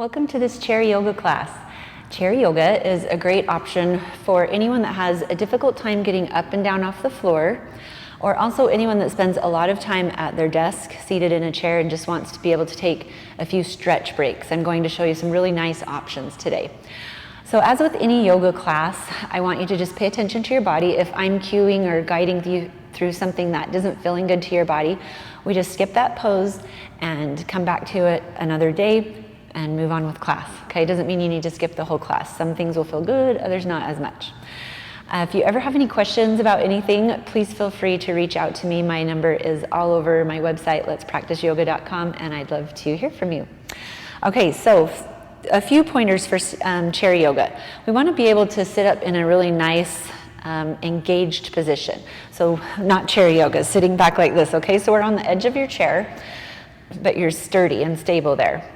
Welcome to this chair yoga class. Chair yoga is a great option for anyone that has a difficult time getting up and down off the floor, or also anyone that spends a lot of time at their desk seated in a chair and just wants to be able to take a few stretch breaks. I'm going to show you some really nice options today. So as with any yoga class, I want you to just pay attention to your body. If I'm cueing or guiding you through something that isn't feeling good to your body, we just skip that pose and come back to it another day and move on with class. Okay, doesn't mean you need to skip the whole class. Some things will feel good, others not as much. If you ever have any questions about anything, please feel free to reach out to me. My number is all over my website, letspracticeyoga.com, and I'd love to hear from you. Okay, so a few pointers for chair yoga. We want to be able to sit up in a really nice, engaged position. So not chair yoga, sitting back like this, okay? So we're on the edge of your chair, but you're sturdy and stable there.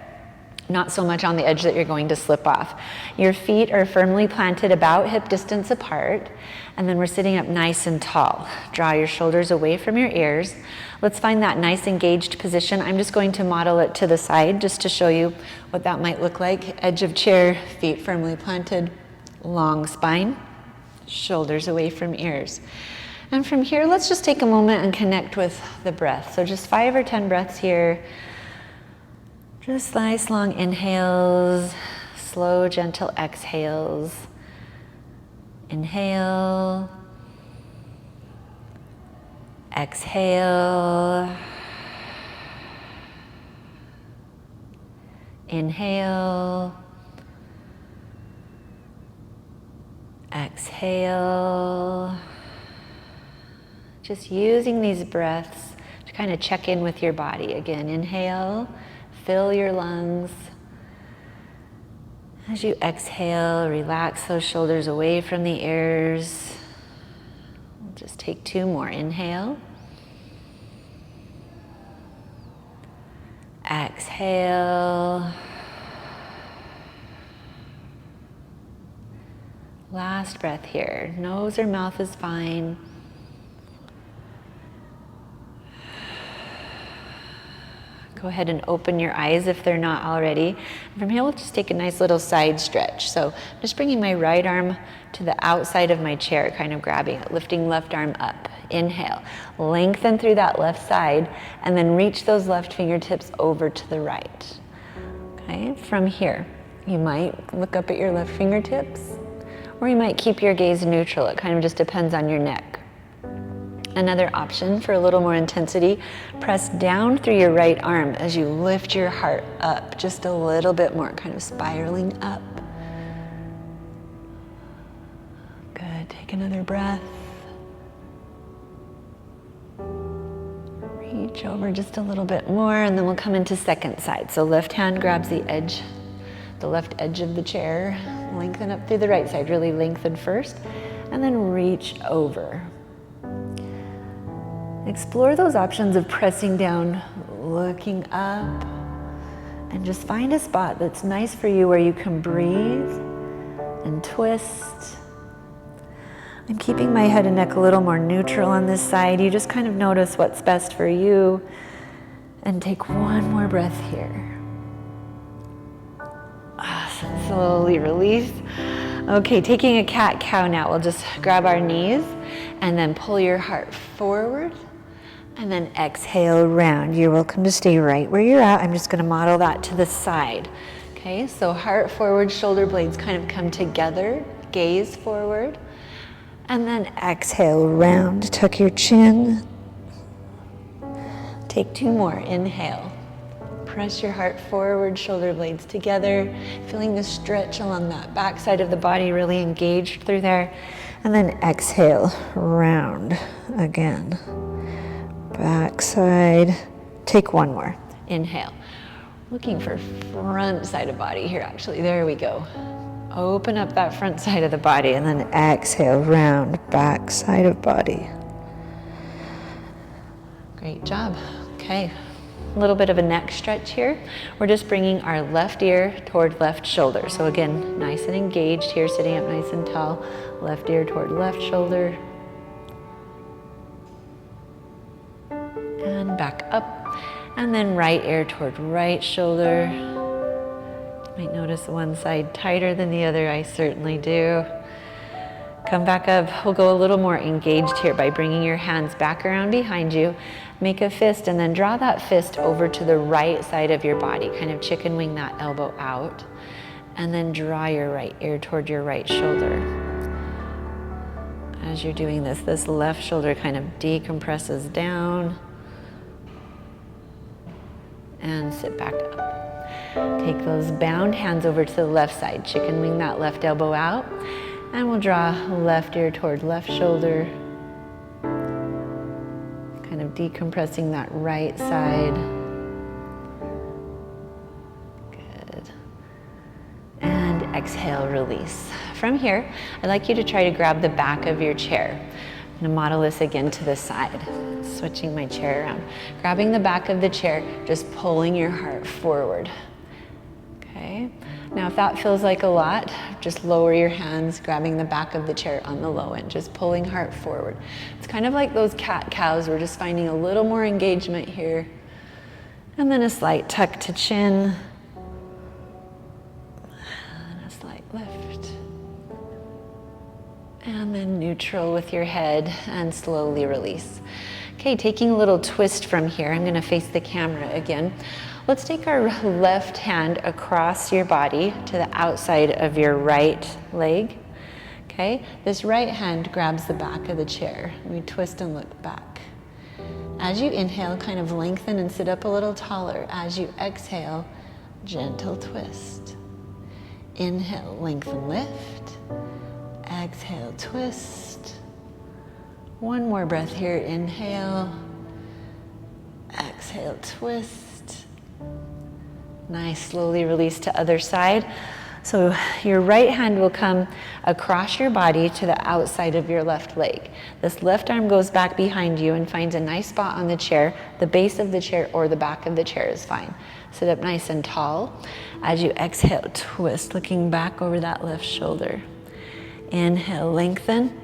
Not so much on the edge that you're going to slip off. Your feet are firmly planted about hip distance apart, and then we're sitting up nice and tall. Draw your shoulders away from your ears. Let's find that nice engaged position. I'm just going to model it to the side just to show you what that might look like. Edge of chair, feet firmly planted, long spine, shoulders away from ears. And from here, let's just take a moment and connect with the breath. So just 5 or 10 breaths here. Just nice long inhales, slow, gentle exhales. Inhale, exhale, inhale, exhale. Just using these breaths to kind of check in with your body. Again, inhale. Fill your lungs. As you exhale, relax those shoulders away from the ears. We'll just take 2 more. Inhale. Exhale. Last breath here. Nose or mouth is fine. Go ahead and open your eyes if they're not already. And from here, we'll just take a nice little side stretch. So I'm just bringing my right arm to the outside of my chair, kind of grabbing it, lifting left arm up. Inhale, lengthen through that left side, and then reach those left fingertips over to the right. Okay, from here, you might look up at your left fingertips, or you might keep your gaze neutral. It kind of just depends on your neck. Another option for a little more intensity, press down through your right arm as you lift your heart up just a little bit more, kind of spiraling up. Good, take another breath. Reach over just a little bit more, and then we'll come into second side. So left hand grabs the left edge of the chair, lengthen up through the right side, really lengthen first, and then reach over. Explore those options of pressing down, looking up, and just find a spot that's nice for you where you can breathe and twist. I'm keeping my head and neck a little more neutral on this side. You just kind of notice what's best for you, and take 1 more breath here. Awesome. Slowly release. Okay, taking a cat-cow now. We'll just grab our knees and then pull your heart forward. And then exhale, round. You're welcome to stay right where you're at. I'm just going to model that to the side. Okay, so heart forward, shoulder blades kind of come together, gaze forward. And then exhale, round. Tuck your chin. Take 2 more. Inhale. Press your heart forward, shoulder blades together, feeling the stretch along that back side of the body, really engaged through there. And then exhale, round again. Back side. Take 1 more. Inhale. Looking for front side of body here, actually. There we go. Open up that front side of the body, and then exhale, round, back side of body. Great job. Okay. A little bit of a neck stretch here. We're just bringing our left ear toward left shoulder. So again, nice and engaged here, sitting up nice and tall. Left ear toward left shoulder. And back up, and then right ear toward right shoulder, Might notice one side tighter than the other. I certainly do. Come back up. We'll go a little more engaged here by bringing your hands back around behind you. Make a fist and then draw that fist over to the right side of your body. Kind of chicken wing that elbow out. And then draw your right ear toward your right shoulder. As you're doing this, this left shoulder kind of decompresses down. And sit back up. Take those bound hands over to the left side. Chicken wing that left elbow out. And we'll draw left ear toward left shoulder. Kind of decompressing that right side. Good. And exhale, release. From here, I'd like you to try to grab the back of your chair. I'm going to model this again to the side. Switching my chair around. Grabbing the back of the chair, just pulling your heart forward. Okay. Now if that feels like a lot, just lower your hands, grabbing the back of the chair on the low end, just pulling heart forward. It's kind of like those cat-cows. We're just finding a little more engagement here. And then a slight tuck to chin. And a slight lift. And then neutral with your head and slowly release. Okay, taking a little twist from here. I'm going to face the camera again. Let's take our left hand across your body to the outside of your right leg. Okay, this right hand grabs the back of the chair. We twist and look back. As you inhale, kind of lengthen and sit up a little taller. As you exhale, gentle twist. Inhale, lengthen, lift. Exhale, twist. One more breath here. Inhale. Exhale, twist. Nice, slowly release to other side. So your right hand will come across your body to the outside of your left leg. This left arm goes back behind you and finds a nice spot on the chair. The base of the chair or the back of the chair is fine. Sit up nice and tall. As you exhale, twist, looking back over that left shoulder. Inhale, lengthen.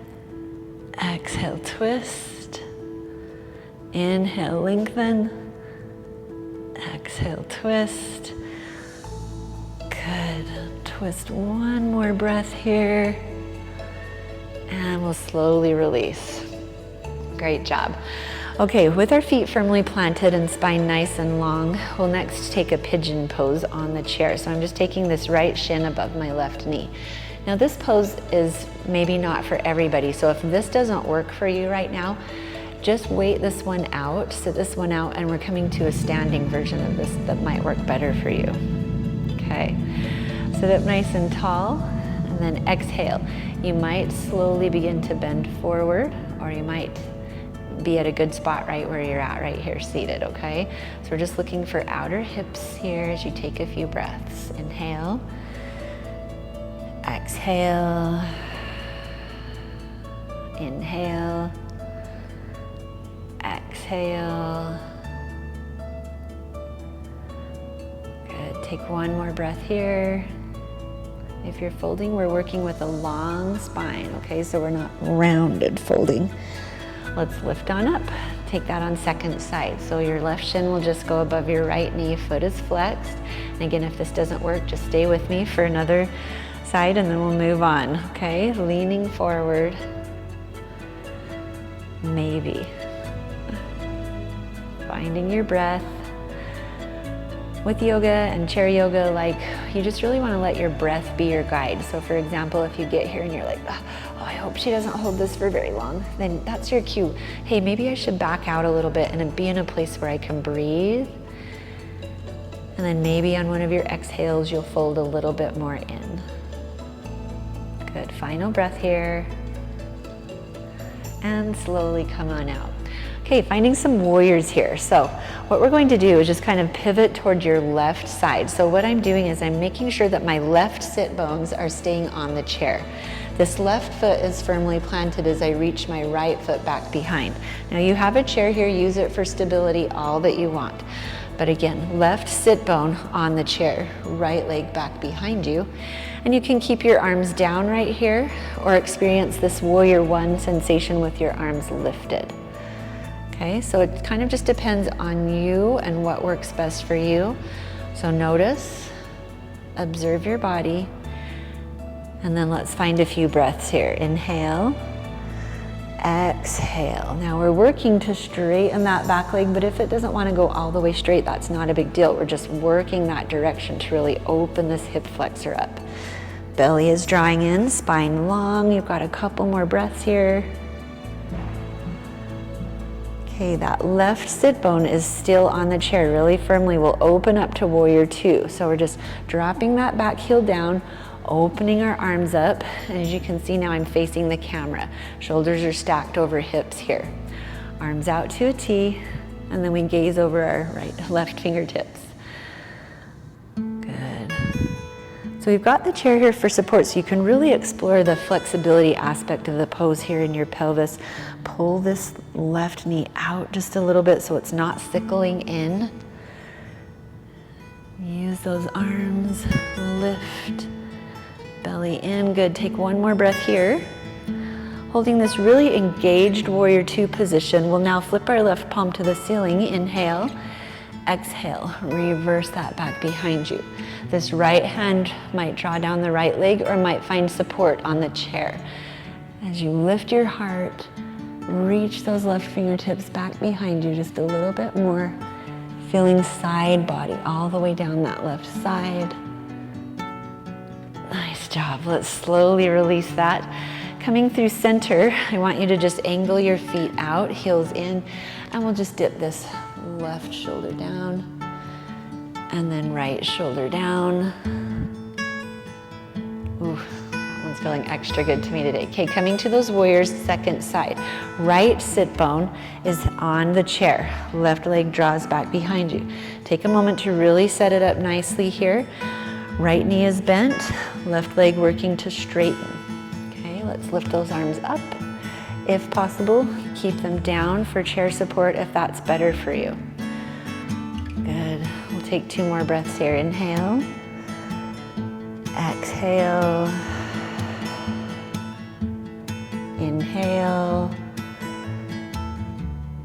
Exhale, twist. Inhale, lengthen. Exhale, twist. Good. Twist one more breath here. And we'll slowly release. Great job. Okay, with our feet firmly planted and spine nice and long, we'll next take a pigeon pose on the chair. So I'm just taking this right shin above my left knee. Now this pose is maybe not for everybody. So if this doesn't work for you right now, just wait this one out, sit this one out, and we're coming to a standing version of this that might work better for you. Okay, sit up nice and tall, and then exhale. You might slowly begin to bend forward, or you might be at a good spot right where you're at, right here, seated, okay? So we're just looking for outer hips here as you take a few breaths. Inhale, exhale, inhale, exhale. Good. Take one more breath here. If you're folding, we're working with a long spine, okay? So we're not rounded folding. Let's lift on up. Take that on second side. So your left shin will just go above your right knee, foot is flexed. And again, if this doesn't work, just stay with me for another side and then we'll move on, okay? Leaning forward. Maybe. Finding your breath. With yoga and chair yoga, like, you just really want to let your breath be your guide. So for example, if you get here and you're like, oh, I hope she doesn't hold this for very long, then that's your cue. Hey, maybe I should back out a little bit and be in a place where I can breathe. And then maybe on one of your exhales, you'll fold a little bit more in. Good, final breath here. And slowly come on out. Okay, finding some warriors here. So what we're going to do is just kind of pivot toward your left side. So what I'm doing is I'm making sure that my left sit bones are staying on the chair. This left foot is firmly planted as I reach my right foot back behind. Now you have a chair here, use it for stability, all that you want. But again, left sit bone on the chair, right leg back behind you. And you can keep your arms down right here or experience this warrior one sensation with your arms lifted. Okay, so it kind of just depends on you and what works best for you. So notice Observe your body. And then let's find a few breaths here. Inhale, exhale. Now we're working to straighten that back leg, but if it doesn't want to go all the way straight, that's not a big deal. We're just working that direction to really open this hip flexor up. Belly is drawing in, spine long. You've got a couple more breaths here. Okay, that left sit bone is still on the chair really firmly. We'll open up to warrior two. So we're just dropping that back heel down, opening our arms up. And as you can see now, I'm facing the camera. Shoulders are stacked over hips here. Arms out to a T, and then we gaze over our left fingertips. Good. So we've got the chair here for support, so you can really explore the flexibility aspect of the pose here in your pelvis. Pull this left knee out just a little bit so it's not sickling in. Use those arms, lift, belly in. Good, take one more breath here. Holding this really engaged warrior two position, we'll now flip our left palm to the ceiling. Inhale, exhale, reverse that back behind you. This right hand might draw down the right leg or might find support on the chair. As you lift your heart, reach those left fingertips back behind you just a little bit more, feeling side body all the way down that left side. Nice job. Let's slowly release that. Coming through center, I want you to just angle your feet out, heels in, and we'll just dip this left shoulder down and then right shoulder down. Ooh, that one's feeling extra good to me today. Okay, coming to those warriors, second side. Right sit bone is on the chair. Left leg draws back behind you. Take a moment to really set it up nicely here. Right knee is bent, left leg working to straighten. Okay, let's lift those arms up. If possible, keep them down for chair support if that's better for you. Good. We'll take two more breaths here. Inhale, exhale, inhale,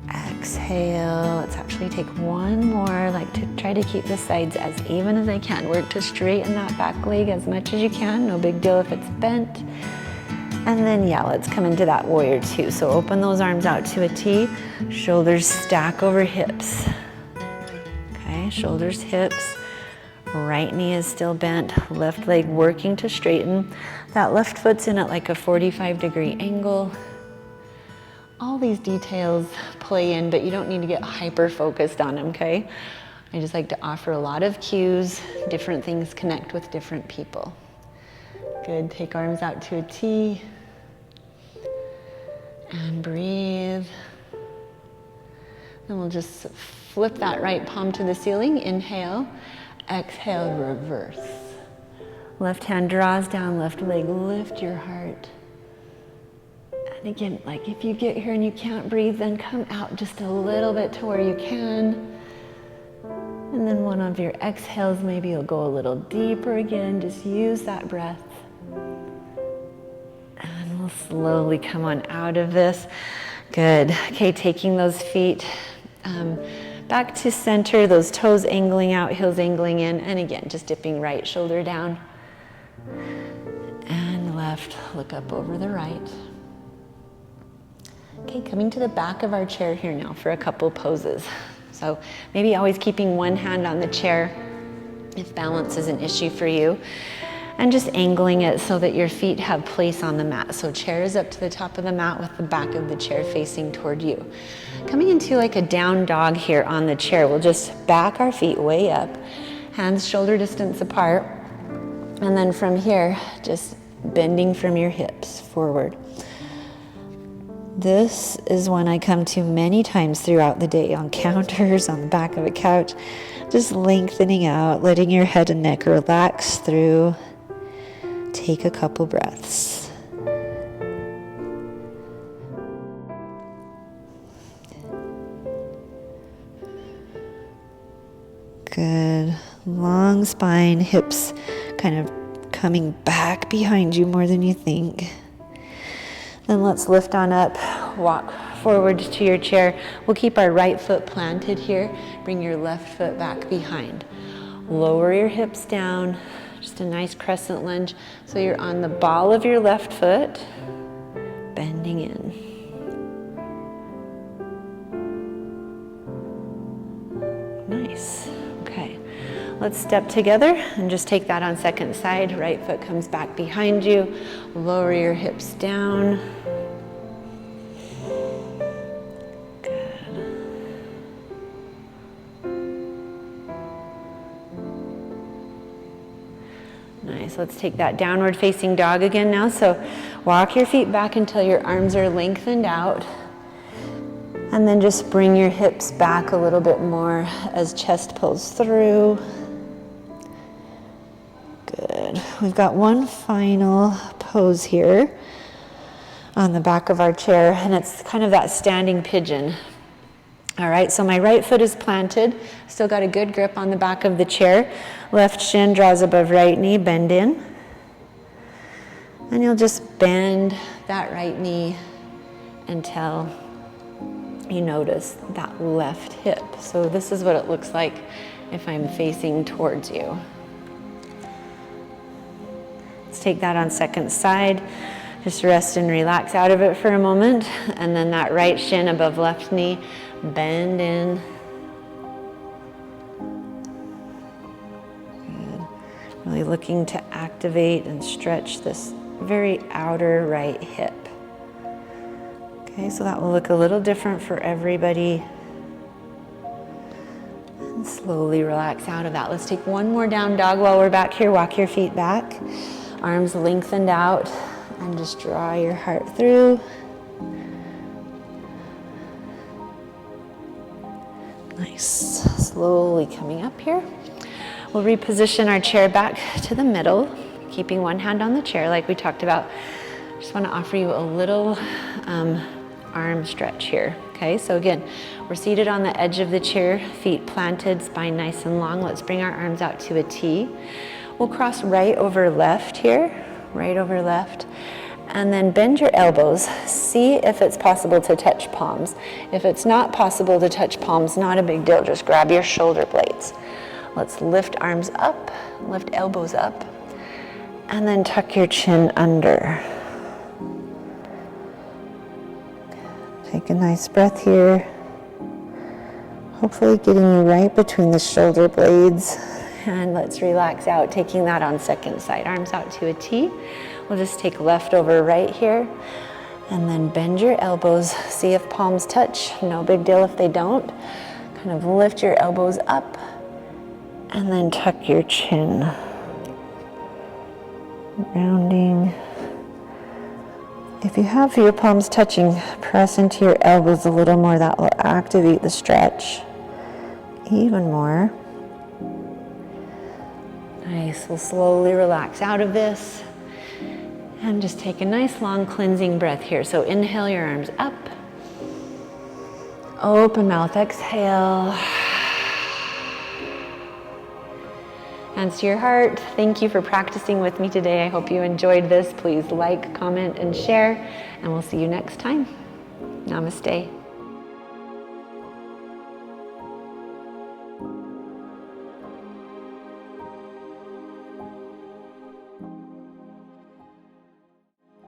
exhale. Let's actually take one more, like to try to keep the sides as even as I can. Work to straighten that back leg as much as you can. No big deal if it's bent. And then, yeah, let's come into that warrior two. So open those arms out to a T, shoulders stack over hips. Okay, shoulders, hips, right knee is still bent, left leg working to straighten. That left foot's in at like a 45-degree angle. All these details play in, but you don't need to get hyper-focused on them, okay? I just like to offer a lot of cues, different things connect with different people. Good, take arms out to a T. And breathe. Then we'll just flip that right palm to the ceiling. Inhale, exhale, reverse. Left hand draws down, left leg, lift your heart. And again, like if you get here and you can't breathe, then come out just a little bit to where you can. And then one of your exhales, maybe you'll go a little deeper again. Just use that breath. And we'll slowly come on out of this. Good. Okay, taking those feet back to center, those toes angling out, heels angling in. And again, just dipping right shoulder down. And left, look up over the right. Okay, coming to the back of our chair here now for a couple poses. So maybe always keeping one hand on the chair if balance is an issue for you. And just angling it so that your feet have place on the mat. So chair is up to the top of the mat with the back of the chair facing toward you. Coming into like a down dog here on the chair, we'll just back our feet way up, hands shoulder distance apart. And then from here, just bending from your hips forward. This is one I come to many times throughout the day, on counters, on the back of a couch, just lengthening out, letting your head and neck relax through. Take a couple breaths. Good. Long spine, hips kind of coming back behind you more than you think. Then let's lift on up, walk forward to your chair. We'll keep our right foot planted here. Bring your left foot back behind. Lower your hips down. Just a nice crescent lunge. So you're on the ball of your left foot, bending in. Nice. Okay. Let's step together and just take that on second side. Right foot comes back behind you. Lower your hips down. Nice, let's take that downward facing dog again now. So walk your feet back until your arms are lengthened out. And then just bring your hips back a little bit more as chest pulls through. Good. We've got one final pose here on the back of our chair, and it's kind of that standing pigeon. All right, so my right foot is planted. Still got a good grip on the back of the chair. Left shin draws above right knee, bend in. And you'll just bend that right knee until you notice that left hip. So this is what it looks like if I'm facing towards you. Let's take that on second side. Just rest and relax out of it for a moment. And then that right shin above left knee, bend in. Good. Really looking to activate and stretch this very outer right hip. Okay, so that will look a little different for everybody. And slowly relax out of that. Let's take one more down dog while we're back here. Walk your feet back, arms lengthened out, and just draw your heart through. Nice. Slowly coming up here. We'll reposition our chair back to the middle, keeping one hand on the chair like we talked about. Just want to offer you a little arm stretch here. Okay, so again, we're seated on the edge of the chair, feet planted, spine nice and long. Let's bring our arms out to a T. We'll cross right over left here, right over left. And then bend your elbows. See if it's possible to touch palms. If it's not possible to touch palms, not a big deal. Just grab your shoulder blades. Let's lift arms up, lift elbows up, and then tuck your chin under. Take a nice breath here. Hopefully getting you right between the shoulder blades. And let's relax out, taking that on second side. Arms out to a T. We'll just take left over right here, and then bend your elbows. See if palms touch. No big deal if they don't. Kind of lift your elbows up, and then tuck your chin. Rounding. If you have your palms touching, press into your elbows a little more. That will activate the stretch even more. Nice. We'll slowly relax out of this. And just take a nice long cleansing breath here. So inhale your arms up. Open mouth, exhale. Hands to your heart. Thank you for practicing with me today. I hope you enjoyed this. Please like, comment, and share. And we'll see you next time. Namaste.